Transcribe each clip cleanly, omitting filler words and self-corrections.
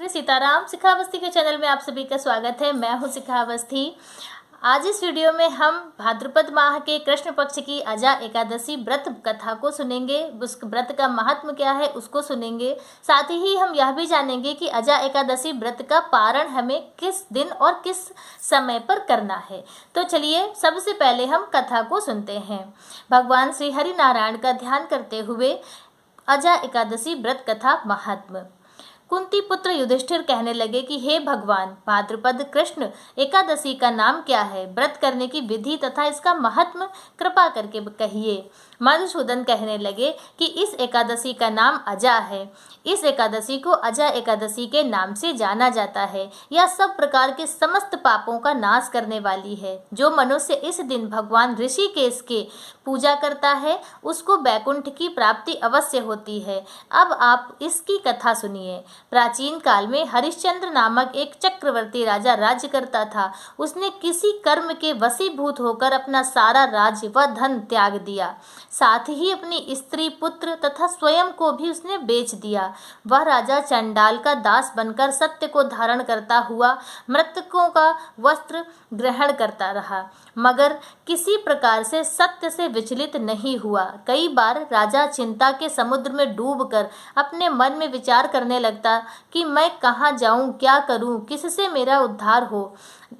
श्री सीताराम शिखा अवस्थी के चैनल में आप सभी का स्वागत है। मैं हूं शिखा अवस्थी। आज इस वीडियो में हम भाद्रपद माह के कृष्ण पक्ष की अजा एकादशी व्रत कथा को सुनेंगे। उस व्रत का महत्व क्या है उसको सुनेंगे। साथ ही हम यह भी जानेंगे कि अजा एकादशी व्रत का पारण हमें किस दिन और किस समय पर करना है। तो चलिए सबसे पहले हम कथा को सुनते हैं। भगवान श्री हरि नारायण का ध्यान करते हुए अजा एकादशी व्रत कथा महात्म। कुंती पुत्र युधिष्ठिर कहने लगे कि हे भगवान, भाद्रपद कृष्ण एकादशी का नाम क्या है, व्रत करने की विधि तथा इसका महत्व कृपा करके कहिए। मधुसूदन कहने लगे कि इस एकादशी का नाम अजा है। इस एकादशी को अजा एकादशी के नाम से जाना जाता है। यह सब प्रकार के समस्त पापों का नाश करने वाली है। जो मनुष्य इस दिन भगवान ऋषिकेश के पूजा करता है उसको बैकुंठ की प्राप्ति अवश्य होती है। अब आप इसकी कथा सुनिए। प्राचीन काल में हरिश्चंद्र नामक एक चक्रवर्ती राजा राज्य करता था। उसने किसी कर्म के वशीभूत होकर अपना सारा राज्य व धन त्याग दिया। साथ ही अपनी स्त्री, पुत्र तथा स्वयं को भी उसने बेच दिया। वह राजा चंडाल का दास बनकर सत्य को धारण करता हुआ मृतकों का वस्त्र ग्रहण करता रहा, मगर किसी प्रकार से सत्य से विचलित नहीं हुआ। कई बार राजा चिंता के समुद्र में डूबकर अपने मन में विचार करने लगता कि मैं कहाँ जाऊं, क्या करूं, किससे मेरा उद्धार हो।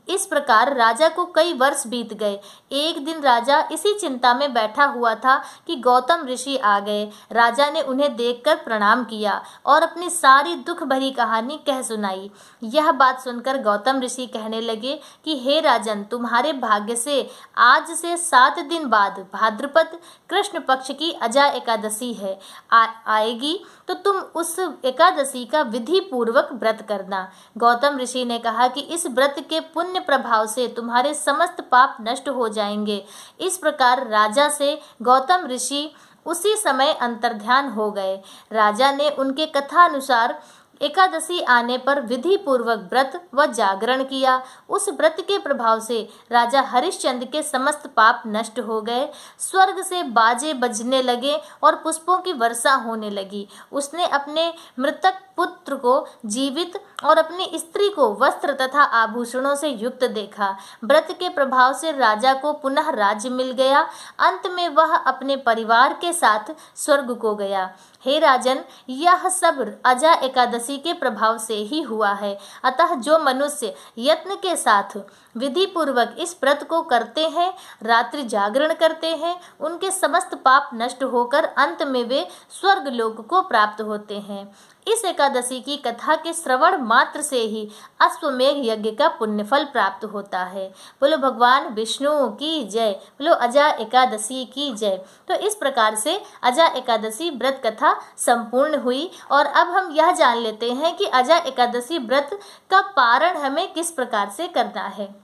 इस प्रकार राजा को कई वर्ष बीत गए। एक दिन राजा इसी चिंता में बैठा हुआ था कि गौतम ऋषि आ गए। राजा ने उन्हें देखकर प्रणाम किया और अपनी सारी दुख भरी कहानी कह सुनाई। यह बात सुनकर गौतम ऋषि कहने लगे कि हे राजन, तुम्हारे भाग्य से आज से 7 दिन बाद भाद्रपद कृष्ण पक्ष की अजा एकादशी है। आएगी तो तुम उस एकादशी का विधि पूर्वक व्रत करना। गौतम ऋषि ने कहा कि इस व्रत के पुण्य प्रभाव से तुम्हारे समस्त पाप नष्ट हो जाएंगे। इस प्रकार राजा से गौतम ऋषि उसी समय अंतर्ध्यान हो गए। राजा ने उनके कथा अनुसार एकादशी आने पर विधि पूर्वक व्रत व जागरण किया। उस व्रत के प्रभाव से राजा हरिश्चंद्र के समस्त पाप नष्ट हो गए। स्वर्ग से बाजे बजने लगे और पुष्पों की वर्षा होने लगी। उसने अपने मृतक पुत्र को जीवित और अपनी स्त्री को वस्त्र तथा आभूषणों से युक्त देखा। व्रत के प्रभाव से राजा को पुनः राज्य मिल गया। अंत में वह अपने परिवार के साथ स्वर्ग को गया। हे राजन, यह सब अजा एकादशी के प्रभाव से ही हुआ है। अतः जो मनुष्य यत्न के साथ विधि पूर्वक इस व्रत को करते हैं, रात्रि जागरण करते हैं, उनके समस्त पाप नष्ट होकर अंत में वे स्वर्ग लोक को प्राप्त होते हैं। इस एकादशी की कथा के श्रवण मात्र से ही अश्वमेघ यज्ञ का पुण्यफल प्राप्त होता है। बोलो भगवान विष्णु की जय, बोलो अजा एकादशी की जय। तो इस प्रकार से अजा एकादशी व्रत कथा संपूर्ण हुई। और अब हम यह जान लेते हैं कि अजा एकादशी व्रत का पारण हमें किस प्रकार से करना है।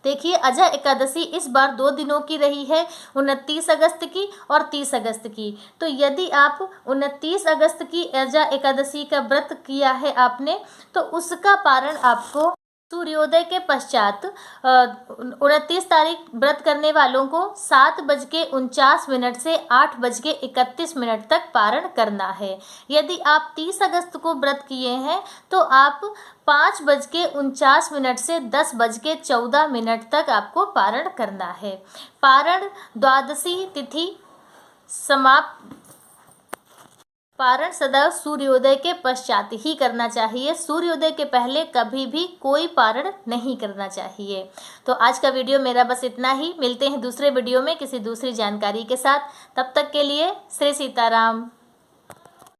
देखिए, अजा एकादशी इस बार 2 दिनों की रही है, 29 अगस्त की और 30 अगस्त की। तो यदि आप 29 अगस्त की अजा एकादशी का व्रत किया है आपने, तो उसका पारण आपको सूर्योदय के पश्चात 29 तारीख व्रत करने वालों को 7:49 से 8:31 तक पारण करना है। यदि आप 30 अगस्त को व्रत किए हैं तो आप 5:49 से 10:14 तक आपको पारण करना है। पारण द्वादशी तिथि समाप्त पारण सदा सूर्योदय के पश्चात ही करना चाहिए। सूर्योदय के पहले कभी भी कोई पारण नहीं करना चाहिए। तो आज का वीडियो मेरा बस इतना ही। मिलते हैं दूसरे वीडियो में किसी दूसरी जानकारी के साथ। तब तक के लिए श्री सीताराम।